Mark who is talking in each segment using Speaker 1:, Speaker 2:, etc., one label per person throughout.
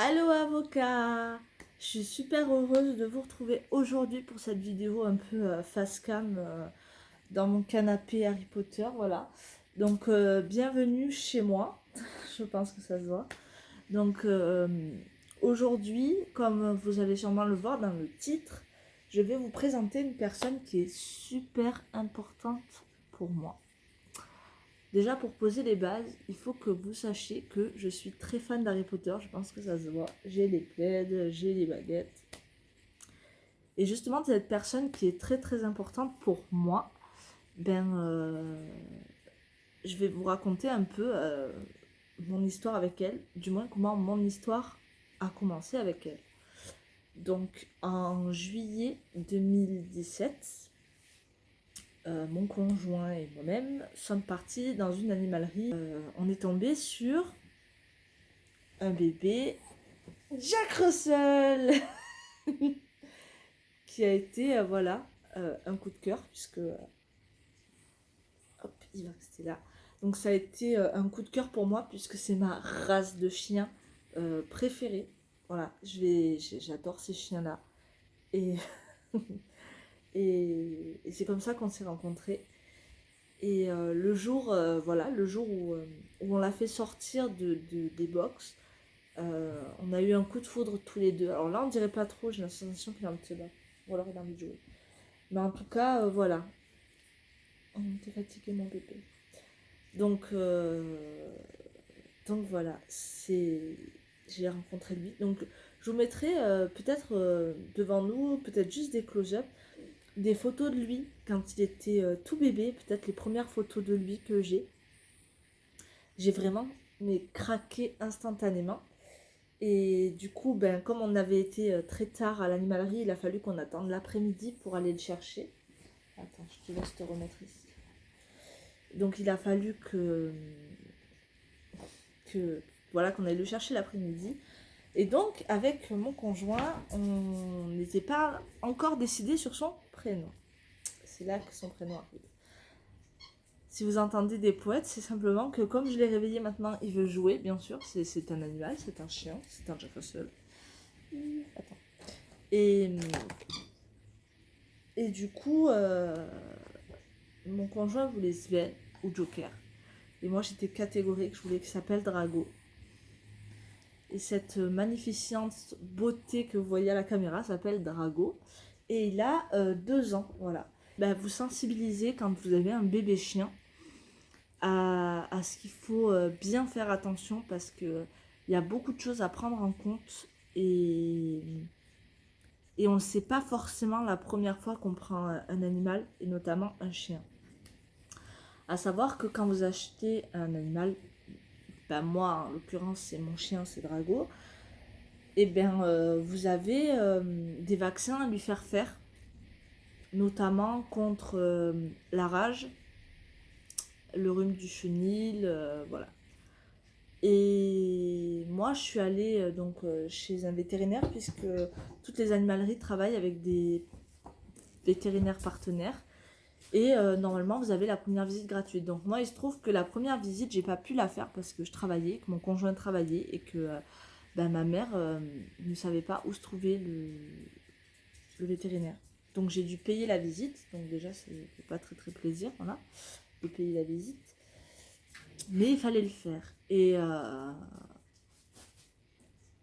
Speaker 1: Allô avocat, je suis super heureuse de vous retrouver aujourd'hui pour cette vidéo un peu face cam dans mon canapé Harry Potter, voilà. Donc bienvenue chez moi, je pense que ça se voit. Donc aujourd'hui, comme vous allez sûrement le voir dans le titre, je vais vous présenter une personne qui est super importante pour moi. Déjà, pour poser les bases, il faut que vous sachiez que je suis très fan d'Harry Potter. Je pense que ça se voit. J'ai les plaids, j'ai les baguettes. Et justement, cette personne qui est très très importante pour moi, je vais vous raconter un peu mon histoire avec elle. Du moins, comment mon histoire a commencé avec elle. Donc, en juillet 2017, mon conjoint et moi-même sommes partis dans une animalerie. On est tombé sur un bébé, Jack Russell, qui a été, un coup de cœur, puisque, hop, il va rester là. Donc ça a été un coup de cœur pour moi, puisque c'est ma race de chien préférée. Voilà, j'adore ces chiens-là. Et, et c'est comme ça qu'on s'est rencontrés. Et le jour, où on l'a fait sortir des box, on a eu un coup de foudre tous les deux. Alors là, on dirait pas trop, j'ai la sensation qu'il a envie de se battre. Ou alors il a envie de jouer. Mais en tout cas, voilà. On était fatigué, mon bébé. Donc, voilà, j'ai rencontré lui. Donc, je vous mettrai peut-être devant nous, peut-être juste des close-up, des photos de lui quand il était tout bébé, peut-être les premières photos de lui que j'ai. J'ai vraiment craqué instantanément. Et du coup, comme on avait été très tard à l'animalerie, il a fallu qu'on attende l'après-midi pour aller le chercher. Attends, je te laisse te remettre ici. Donc il a fallu qu'on aille le chercher l'après-midi. Et donc, avec mon conjoint, on n'était pas encore décidé sur son prénom. C'est là que son prénom arrive. Si vous entendez des poètes, c'est simplement que comme je l'ai réveillé maintenant, il veut jouer, bien sûr. C'est un animal, c'est un chien, c'est un Jack Russell. Attends. Et du coup, mon conjoint voulait Sven ou Joker. Et moi, j'étais catégorique, je voulais qu'il s'appelle Drago. Et cette magnificente beauté que vous voyez à la caméra s'appelle Drago. Et il a 2 ans, voilà. Vous sensibilisez quand vous avez un bébé chien à ce qu'il faut bien faire attention parce que il y a beaucoup de choses à prendre en compte et on ne sait pas forcément la première fois qu'on prend un animal et notamment un chien. À savoir que quand vous achetez un animal, moi en l'occurrence c'est mon chien, c'est Drago, et vous avez des vaccins à lui faire, notamment contre la rage, le rhume du chenil, voilà. Et moi je suis allée chez un vétérinaire puisque toutes les animaleries travaillent avec des vétérinaires partenaires. Et normalement, vous avez la première visite gratuite. Donc moi, il se trouve que la première visite, j'ai pas pu la faire parce que je travaillais, que mon conjoint travaillait et que ma mère ne savait pas où se trouvait le vétérinaire. Donc j'ai dû payer la visite. Donc déjà, c'est pas très très plaisir, voilà, de payer la visite. Mais il fallait le faire. Et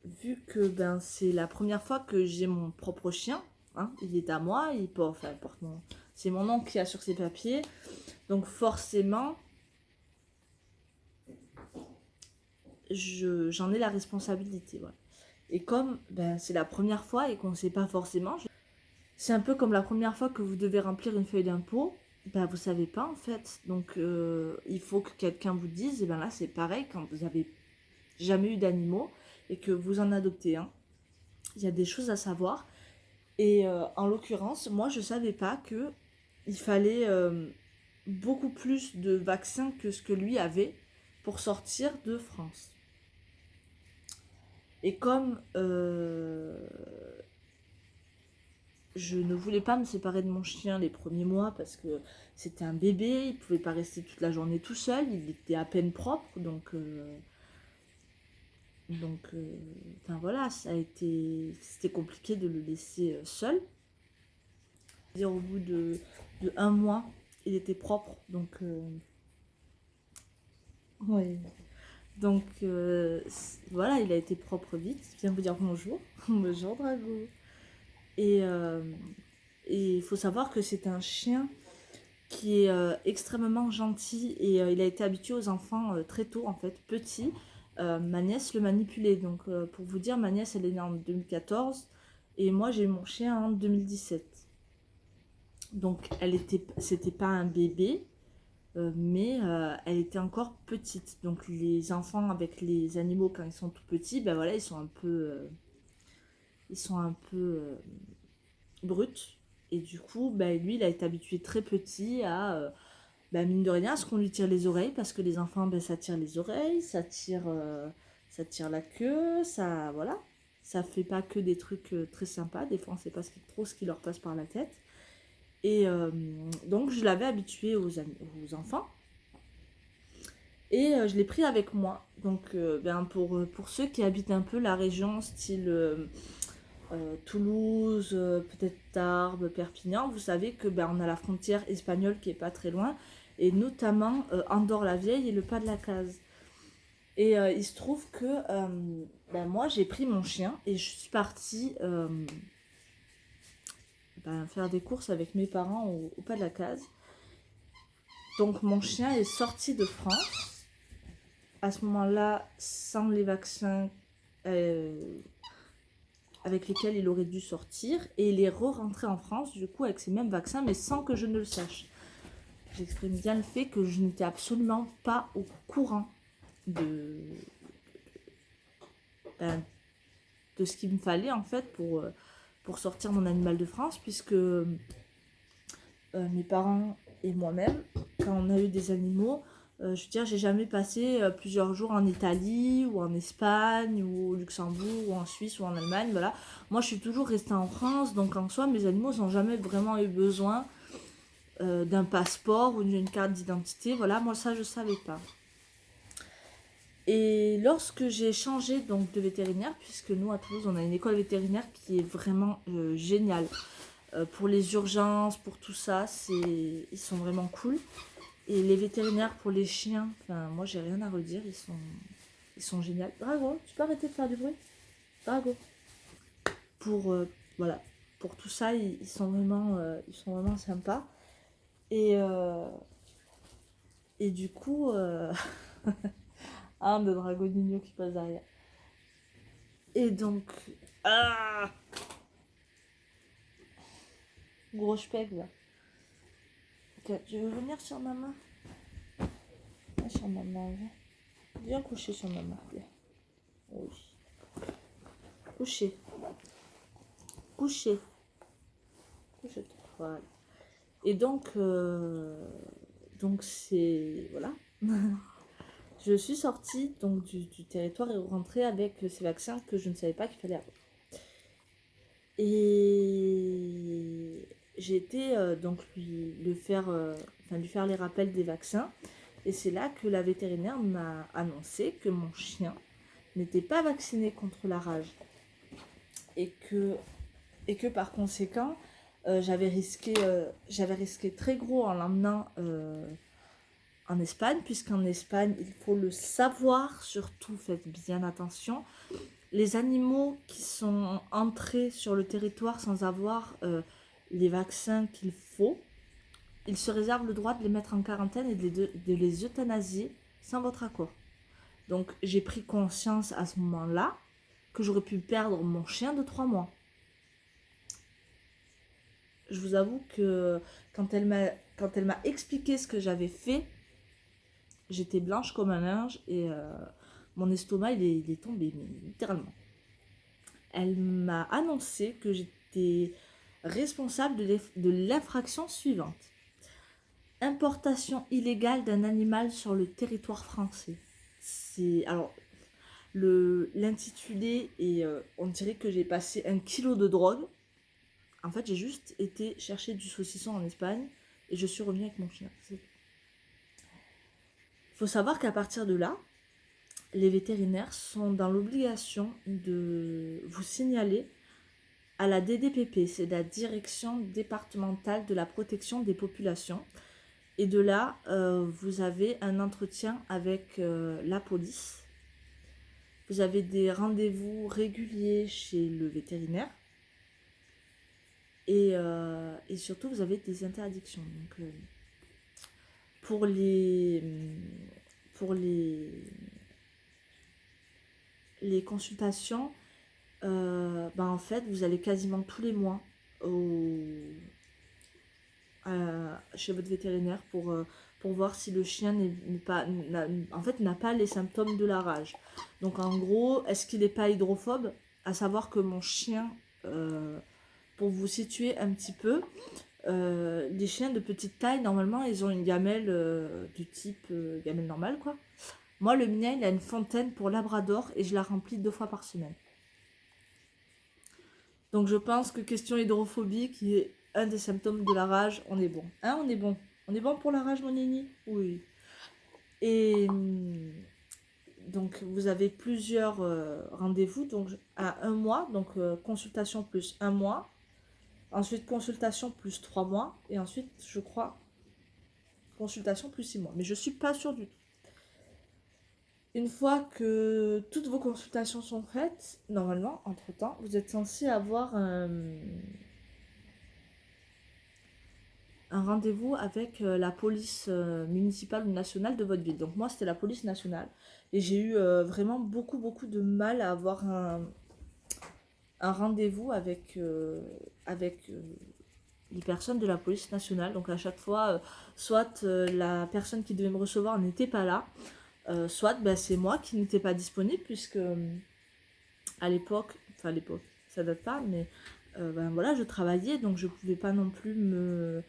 Speaker 1: vu que c'est la première fois que j'ai mon propre chien, hein, il est à moi, c'est mon oncle qui a sur ses papiers. Donc forcément, j'en ai la responsabilité. Voilà. Et comme c'est la première fois et qu'on ne sait pas forcément, c'est un peu comme la première fois que vous devez remplir une feuille d'impôt, vous ne savez pas en fait. Donc il faut que quelqu'un vous dise, et là c'est pareil quand vous n'avez jamais eu d'animaux et que vous en adoptez un. Il y a des choses à savoir. Et en l'occurrence, moi je ne savais pas que il fallait beaucoup plus de vaccins que ce que lui avait pour sortir de France. Et comme je ne voulais pas me séparer de mon chien les premiers mois parce que c'était un bébé, il ne pouvait pas rester toute la journée tout seul, il était à peine propre, donc Donc, enfin voilà, c'était compliqué de le laisser seul. Dire au bout de 1 mois, il était propre, donc ouais. Donc voilà, il a été propre vite. Je viens vous dire bonjour, bonjour Drago. Et il faut savoir que c'est un chien qui est extrêmement gentil et il a été habitué aux enfants très tôt en fait, petit. Ma nièce le manipulait, donc pour vous dire, ma nièce elle est née en 2014 et moi j'ai eu mon chien en 2017. Donc c'était pas un bébé, mais elle était encore petite. Donc les enfants avec les animaux quand ils sont tout petits, ben voilà, ils sont un peu bruts. Et du coup, ben, lui, il a été habitué très petit à, ben, mine de rien, à ce qu'on lui tire les oreilles, parce que les enfants, ben, ça tire les oreilles, ça tire la queue, ça, voilà. Ça fait pas que des trucs très sympas. Des fois, on sait pas trop ce qui leur passe par la tête. Et donc, je l'avais habitué aux enfants. Et je l'ai pris avec moi. Donc, ben, pour ceux qui habitent un peu la région, style Toulouse, peut-être Tarbes, Perpignan, vous savez que ben, on a la frontière espagnole qui est pas très loin, et notamment Andorre-la-Vieille et le Pas de la Case. Et il se trouve que ben, moi j'ai pris mon chien et je suis partie ben, faire des courses avec mes parents au Pas de la Case. Donc mon chien est sorti de France. À ce moment-là, sans les vaccins avec lesquels il aurait dû sortir, et il est re-rentré en France, du coup, avec ces mêmes vaccins, mais sans que je ne le sache. J'exprime bien le fait que je n'étais absolument pas au courant ben, de ce qu'il me fallait, en fait, pour sortir mon animal de France, puisque mes parents et moi-même, quand on a eu des animaux, je veux dire, j'ai jamais passé plusieurs jours en Italie ou en Espagne ou au Luxembourg ou en Suisse ou en Allemagne, voilà. Moi, je suis toujours restée en France, donc en soi, mes animaux n'ont jamais vraiment eu besoin d'un passeport ou d'une carte d'identité, voilà. Moi, ça, je savais pas. Et lorsque j'ai changé donc de vétérinaire, puisque nous à Toulouse, on a une école vétérinaire qui est vraiment géniale. Pour les urgences, pour tout ça, ils sont vraiment cool. Et les vétérinaires pour les chiens, enfin, moi j'ai rien à redire, ils sont géniaux. Drago, tu peux arrêter de faire du bruit? Drago. Pour, voilà, pour tout ça, ils sont vraiment sympas. Et, et du coup, un de Drago Nino qui passe derrière. Et donc, ah, gros spec là. Ok, tu veux venir sur ma main? Viens sur ma main, viens. Viens coucher sur ma main, viens. Oui. Coucher. Coucher. Coucher. Voilà. Et donc c'est... Voilà. Je suis sortie donc du territoire et rentrée avec ces vaccins que je ne savais pas qu'il fallait avoir. Et j'ai été donc lui faire les rappels des vaccins. Et c'est là que la vétérinaire m'a annoncé que mon chien n'était pas vacciné contre la rage. Et que par conséquent, j'avais risqué très gros en l'emmenant en Espagne, puisqu'en Espagne, il faut le savoir, surtout faites bien attention, les animaux qui sont entrés sur le territoire sans avoir les vaccins qu'il faut, ils se réservent le droit de les mettre en quarantaine et de les euthanasier sans votre accord. Donc j'ai pris conscience à ce moment-là que j'aurais pu perdre mon chien de 3 mois. Je vous avoue que quand elle m'a expliqué ce que j'avais fait, j'étais blanche comme un linge et mon estomac il est tombé, mais littéralement. Elle m'a annoncé que j'étais responsable de l'infraction suivante. Importation illégale d'un animal sur le territoire français. Alors l'intitulé et on dirait que j'ai passé 1 kilo de drogue. En fait, j'ai juste été chercher du saucisson en Espagne et je suis revenue avec mon chien. Il faut savoir qu'à partir de là, les vétérinaires sont dans l'obligation de vous signaler à la DDPP, c'est la Direction départementale de la protection des populations. Et de là, vous avez un entretien avec la police. Vous avez des rendez-vous réguliers chez le vétérinaire. Et surtout, vous avez des interdictions. Donc, pour les, pour les consultations, en fait, vous allez quasiment tous les mois chez votre vétérinaire pour voir si le chien n'a pas les symptômes de la rage. Donc en gros, est-ce qu'il n'est pas hydrophobe? À savoir que mon chien, pour vous situer un petit peu, les chiens de petite taille, normalement, ils ont une gamelle du type gamelle normale, quoi. Moi, le mien, il a une fontaine pour labrador et je la remplis 2 fois par semaine. Donc je pense que question hydrophobie, qui est un des symptômes de la rage, on est bon. Hein, on est bon. On est bon pour la rage, mon nini? Oui. Et donc vous avez plusieurs rendez-vous, donc à 1 mois, donc consultation plus 1 mois. Ensuite consultation plus 3 mois. Et ensuite, je crois, consultation plus 6 mois. Mais je suis pas sûre du tout. Une fois que toutes vos consultations sont faites, normalement, entre-temps, vous êtes censé avoir un rendez-vous avec la police municipale ou nationale de votre ville. Donc moi, c'était la police nationale. Et j'ai eu vraiment beaucoup de mal à avoir un rendez-vous avec les personnes de la police nationale. Donc à chaque fois, soit la personne qui devait me recevoir n'était pas là, soit c'est moi qui n'étais pas disponible, puisque à l'époque, ça date pas, mais voilà, je travaillais, donc je pouvais pas non plus me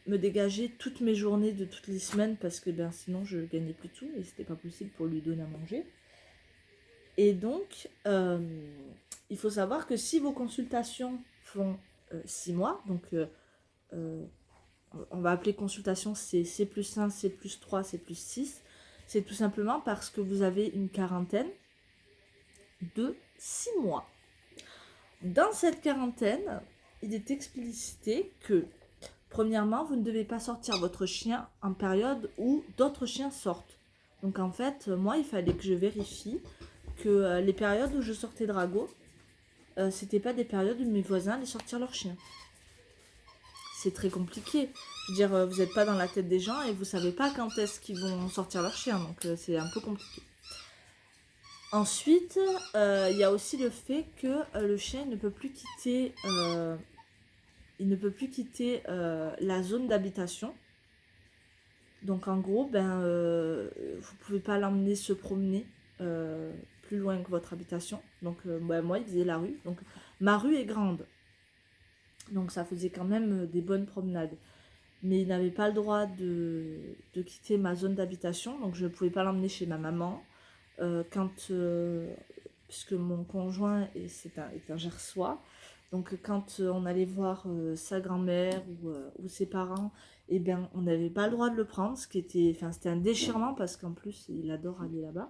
Speaker 1: dégager toutes mes journées de toutes les semaines, parce que sinon je gagnais plus de sous et c'était pas possible pour lui donner à manger. Et donc il faut savoir que si vos consultations font 6 mois, donc on va appeler consultation C plus 1, C plus 3, C plus 6, c'est tout simplement parce que vous avez une quarantaine de 6 mois. Dans cette quarantaine, il est explicité que, premièrement, vous ne devez pas sortir votre chien en période où d'autres chiens sortent. Donc en fait, moi, il fallait que je vérifie que les périodes où je sortais Drago, c'était pas des périodes où mes voisins allaient sortir leurs chiens. C'est très compliqué. Je veux dire, vous n'êtes pas dans la tête des gens et vous savez pas quand est-ce qu'ils vont sortir leurs chiens. Donc c'est un peu compliqué. Ensuite, il y a aussi le fait que le chien ne peut plus quitter, la zone d'habitation. Donc en gros, vous pouvez pas l'emmener se promener plus loin que votre habitation. Donc moi, il faisait la rue. Donc ma rue est grande. Donc ça faisait quand même des bonnes promenades. Mais il n'avait pas le droit de quitter ma zone d'habitation. Donc je ne pouvais pas l'emmener chez ma maman. Puisque mon conjoint est un Gersois, donc quand on allait voir sa grand-mère ou ses parents, on n'avait pas le droit de le prendre, c'était un déchirement parce qu'en plus il adore aller là-bas.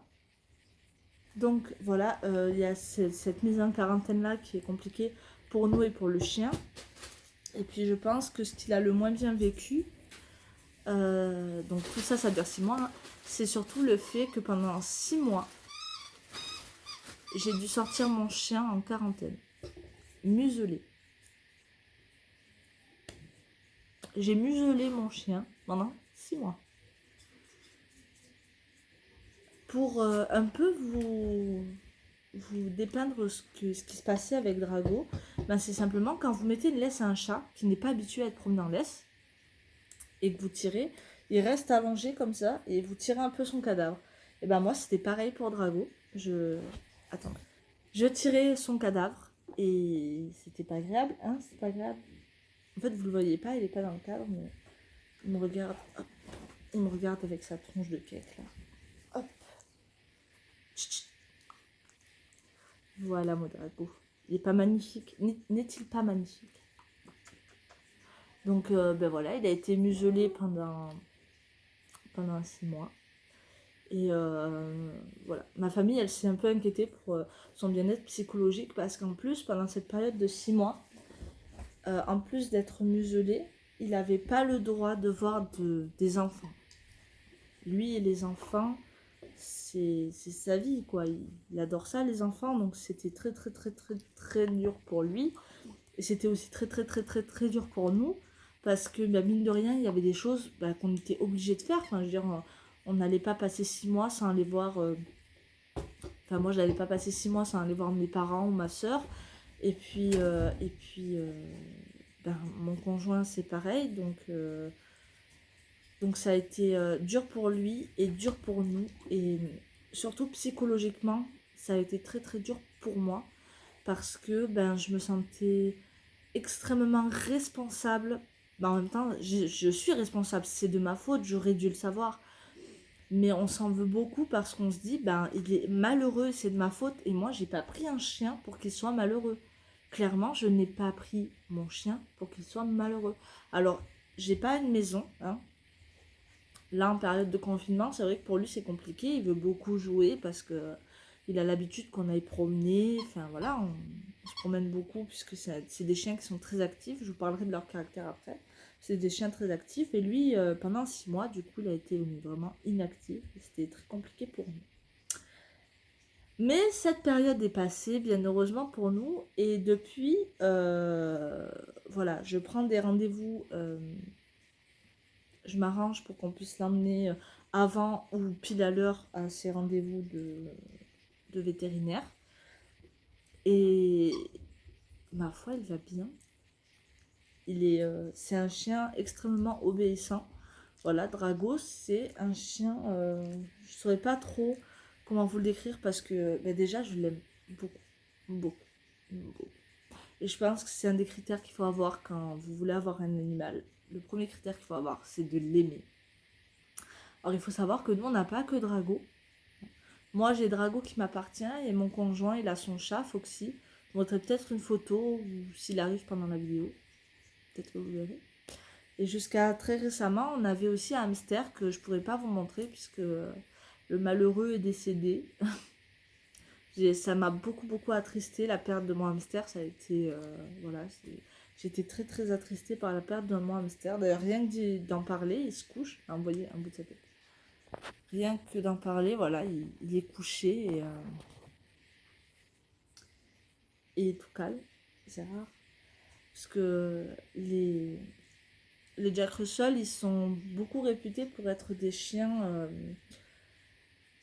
Speaker 1: Donc voilà, il y a cette mise en quarantaine là qui est compliquée pour nous et pour le chien. Et puis je pense que ce qu'il a le moins bien vécu, donc tout ça, ça dure 6 mois, c'est surtout le fait que pendant 6 mois, j'ai dû sortir mon chien en quarantaine, muselé. J'ai muselé mon chien pendant 6 mois. Pour un peu vous dépeindre ce qui se passait avec Drago, c'est simplement quand vous mettez une laisse à un chat qui n'est pas habitué à être promené en laisse, et que vous tirez, il reste allongé comme ça, et vous tirez un peu son cadavre. Et moi c'était pareil pour Drago. Je tirais son cadavre, et c'était pas agréable, hein, c'est pas agréable. En fait, vous le voyez pas, il est pas dans le cadre, mais il me regarde. Hop. Il me regarde avec sa tronche de cake là. Hop. Chut. Voilà mon Drago. Il est pas magnifique. N'est-il pas magnifique? Donc voilà, il a été muselé pendant 6 mois. Et voilà, ma famille, elle s'est un peu inquiétée pour son bien-être psychologique parce qu'en plus, pendant cette période de 6 mois, en plus d'être muselé, il n'avait pas le droit de voir des enfants. Lui et les enfants, c'est sa vie, quoi. Il adore ça, les enfants, donc c'était très, très, très, très, très dur pour lui. Et c'était aussi très, très, très, très, très dur pour nous parce que, bah, mine de rien, il y avait des choses bah, qu'on était obligé de faire. Enfin, je veux dire, on n'allait pas passer 6 mois sans aller voir. Enfin, moi, je n'allais pas passer 6 mois sans aller voir mes parents ou ma soeur. Et puis, ben, mon conjoint, c'est pareil. Donc ça a été dur pour lui et dur pour nous. Et surtout psychologiquement, ça a été très très dur pour moi. Parce que ben, je me sentais extrêmement responsable. Ben, en même temps, je suis responsable. C'est de ma faute, j'aurais dû le savoir. Mais on s'en veut beaucoup parce qu'on se dit, ben, il est malheureux, c'est de ma faute. Et moi, j'ai pas pris un chien pour qu'il soit malheureux. Clairement, je n'ai pas pris mon chien pour qu'il soit malheureux. Alors, j'ai pas une maison, hein. Là, en période de confinement, c'est vrai que pour lui, c'est compliqué. Il veut beaucoup jouer parce que il a l'habitude qu'on aille promener. Enfin, voilà, on se promène beaucoup puisque c'est des chiens qui sont très actifs. Je vous parlerai de leur caractère après. C'est des chiens très actifs. Et lui, pendant 6 mois, du coup, il a été vraiment inactif. C'était très compliqué pour nous. Mais cette période est passée, bien heureusement pour nous. Et depuis, voilà, je prends des rendez-vous. Je m'arrange pour qu'on puisse l'emmener avant ou pile à l'heure à ses rendez-vous de vétérinaire. Et ma foi, il va bien. C'est un chien extrêmement obéissant. Voilà, Drago, c'est un chien. Je ne saurais pas trop comment vous le décrire parce que déjà, je l'aime beaucoup, beaucoup, beaucoup. Et je pense que c'est un des critères qu'il faut avoir quand vous voulez avoir un animal. Le premier critère qu'il faut avoir, c'est de l'aimer. Alors, il faut savoir que nous, on n'a pas que Drago. Moi, j'ai Drago qui m'appartient et mon conjoint, il a son chat, Foxy. Je vous montrerai peut-être une photo ou s'il arrive pendant la vidéo. Peut-être que vous verrez. Et jusqu'à très récemment, on avait aussi un hamster que je ne pourrais pas vous montrer puisque le malheureux est décédé. Ça m'a beaucoup, beaucoup attristé la perte de mon hamster. Ça a été. Voilà. J'étais très, très attristée par la perte de mon hamster. D'ailleurs, rien que d'en parler, il se couche. Ah, vous voyez un bout de sa tête. Rien que d'en parler, voilà, il est couché et tout calme. C'est rare. Parce que les Jack Russell, ils sont beaucoup réputés pour être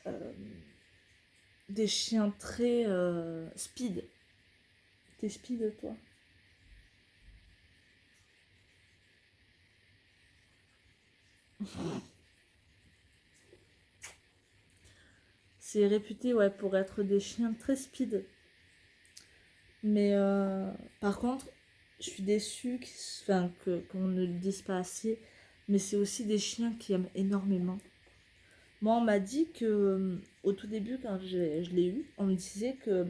Speaker 1: euh, des chiens très speed. T'es speed, toi? C'est réputé, ouais, pour être des chiens très speed. Mais par contre, je suis déçue qu'on ne le dise pas assez. Mais c'est aussi des chiens qui aiment énormément. Moi, on m'a dit que au tout début, quand je l'ai eu, on me disait que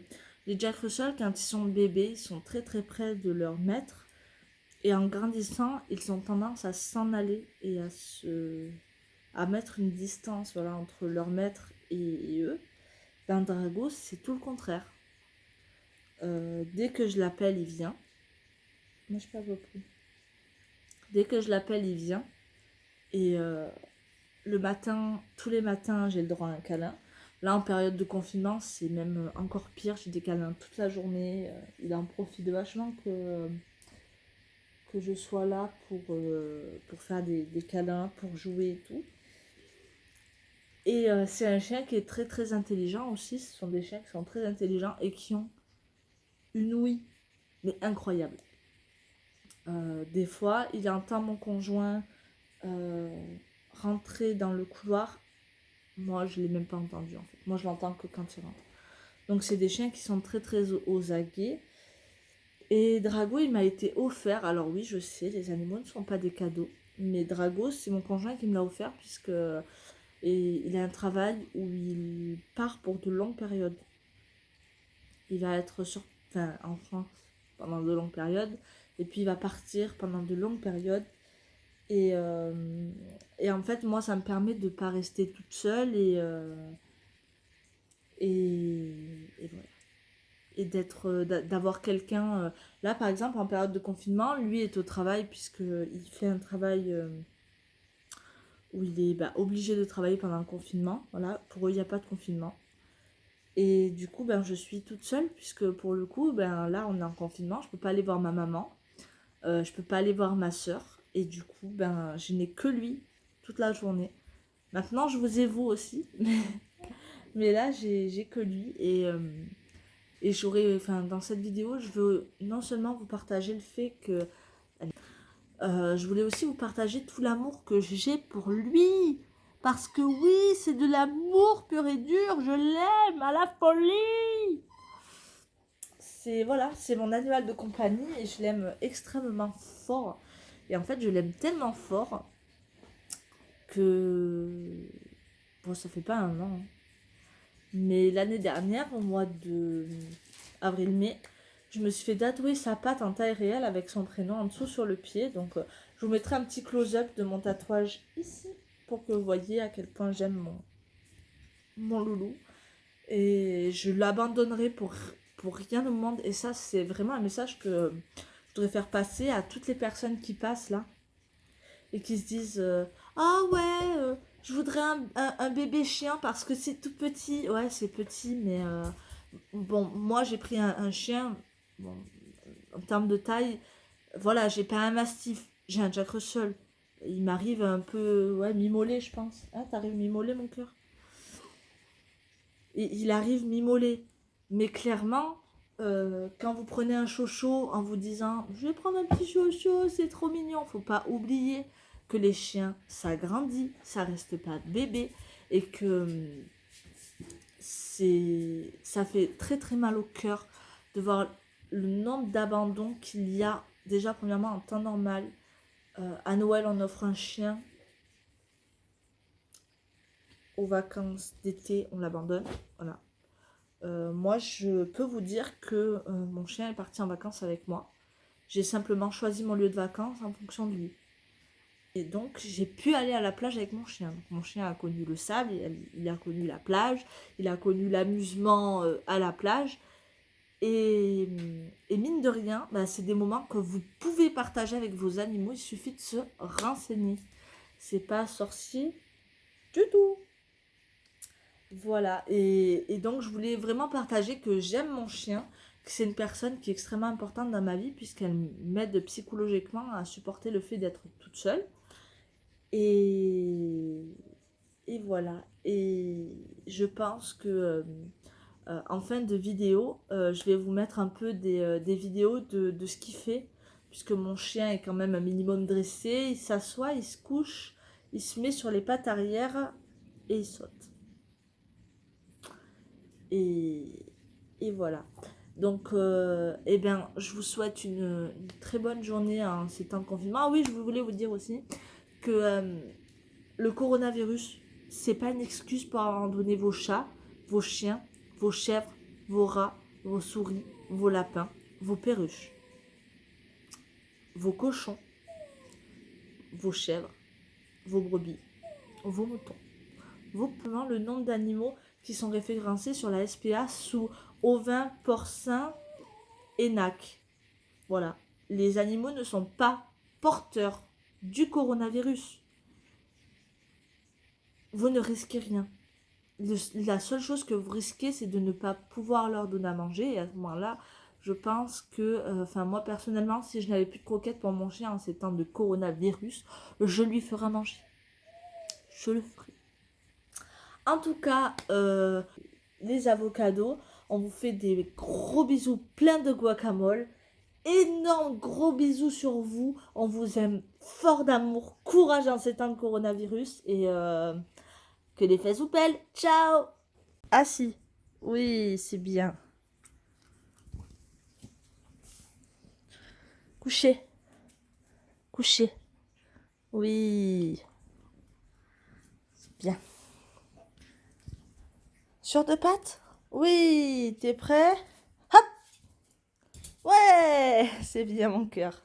Speaker 1: les Jack Russell, quand ils sont bébés, ils sont très très près de leur maître. Et en grandissant, ils ont tendance à s'en aller et à mettre une distance, voilà, entre leur maître et eux. Ben, Drago, c'est tout le contraire. Dès que je l'appelle, il vient. Moi, je parle beaucoup. Dès que je l'appelle, il vient. Et le matin, tous les matins, j'ai le droit à un câlin. Là, en période de confinement, c'est même encore pire. J'ai des câlins toute la journée. Il en profite vachement que je sois là pour faire des câlins, pour jouer et tout. Et c'est un chien qui est très très intelligent aussi. Ce sont des chiens qui sont très intelligents et qui ont une ouïe, mais incroyable. Des fois, il entend mon conjoint rentrer dans le couloir. Moi, je ne l'ai même pas entendu en fait. Moi, je l'entends que quand il rentre. Donc, c'est des chiens qui sont très très aux aguets. Et Drago, il m'a été offert. Alors oui, je sais, les animaux ne sont pas des cadeaux. Mais Drago, c'est mon conjoint qui me l'a offert puisque il a un travail où il part pour de longues périodes. Il va être en France pendant de longues périodes. Et puis il va partir pendant de longues périodes. Et en fait, moi, ça me permet de ne pas rester toute seule et voilà. Et d'avoir quelqu'un. Là, par exemple, en période de confinement, lui est au travail, puisqu'il fait un travail où il est obligé de travailler pendant le confinement. Voilà, pour eux, il n'y a pas de confinement. Et du coup, je suis toute seule, puisque pour le coup, là, on est en confinement. Je peux pas aller voir ma maman. Je peux pas aller voir ma soeur. Et du coup, je n'ai que lui toute la journée. Maintenant, je vous ai vous aussi. Mais là, j'ai que lui. Et dans cette vidéo, je veux non seulement vous partager le fait que je voulais aussi vous partager tout l'amour que j'ai pour lui. Parce que oui, c'est de l'amour pur et dur. Je l'aime à la folie. C'est mon animal de compagnie et je l'aime extrêmement fort. Et en fait, je l'aime tellement fort que bon, ça fait pas un an. Mais l'année dernière, au mois de avril-mai, je me suis fait tatouer sa patte en taille réelle avec son prénom en dessous sur le pied. Donc, je vous mettrai un petit close-up de mon tatouage ici pour que vous voyez à quel point j'aime mon loulou. Et je l'abandonnerai pour rien au monde. Et ça, c'est vraiment un message que je voudrais faire passer à toutes les personnes qui passent là et qui se disent ah ouais, je voudrais un bébé chien parce que c'est tout petit. Ouais, c'est petit, mais bon, moi j'ai pris un chien. Bon, en termes de taille, voilà, j'ai pas un mastif, j'ai un Jack Russell. Il m'arrive un peu, ouais, mi-mollet, je pense. Hein, t'arrives mi-mollet, mon cœur? Il arrive mi-mollet. Mais clairement, quand vous prenez un chocho en vous disant je vais prendre un petit chocho, c'est trop mignon, faut pas oublier que les chiens, ça grandit, ça reste pas bébé et que ça fait très très mal au cœur de voir le nombre d'abandons qu'il y a. Déjà, premièrement, en temps normal, à Noël, on offre un chien. Aux vacances d'été, on l'abandonne. Voilà. Moi, je peux vous dire que mon chien est parti en vacances avec moi. J'ai simplement choisi mon lieu de vacances en fonction de lui. Et donc, j'ai pu aller à la plage avec mon chien. Donc, mon chien a connu le sable, il a connu la plage, il a connu l'amusement à la plage. Et mine de rien, c'est des moments que vous pouvez partager avec vos animaux. Il suffit de se renseigner. C'est pas sorcier du tout. Voilà, et donc je voulais vraiment partager que j'aime mon chien, que c'est une personne qui est extrêmement importante dans ma vie puisqu'elle m'aide psychologiquement à supporter le fait d'être toute seule. Et, et voilà, et je pense que en fin de vidéo, je vais vous mettre un peu des vidéos de ce qu'il fait, puisque mon chien est quand même un minimum dressé, il s'assoit, il se couche, il se met sur les pattes arrière et il saute. Et voilà. Donc, je vous souhaite une très bonne journée en ces temps de confinement. Ah oui, je voulais vous dire aussi que le coronavirus, c'est pas une excuse pour abandonner vos chats, vos chiens, vos chèvres, vos rats, vos souris, vos lapins, vos perruches, vos cochons, vos chèvres, vos brebis, vos moutons. Le nombre d'animaux qui sont référencés sur la SPA sous ovins, porcins et nacs. Voilà. Les animaux ne sont pas porteurs du coronavirus. Vous ne risquez rien. La seule chose que vous risquez, c'est de ne pas pouvoir leur donner à manger. Et à ce moment-là, je pense que, moi personnellement, si je n'avais plus de croquettes pour mon chien en ces temps de coronavirus, je lui ferai manger. Je le ferai. En tout cas, les avocados, on vous fait des gros bisous plein de guacamole. Énorme gros bisous sur vous. On vous aime fort d'amour. Courage dans ces temps de coronavirus. Et que les fesses vous pèlent. Ciao. Ah si. Oui, c'est bien. Couchez. Couchez. Oui. C'est bien. Sur deux pattes? Oui. T'es prêt? Hop. Ouais. C'est bien mon cœur.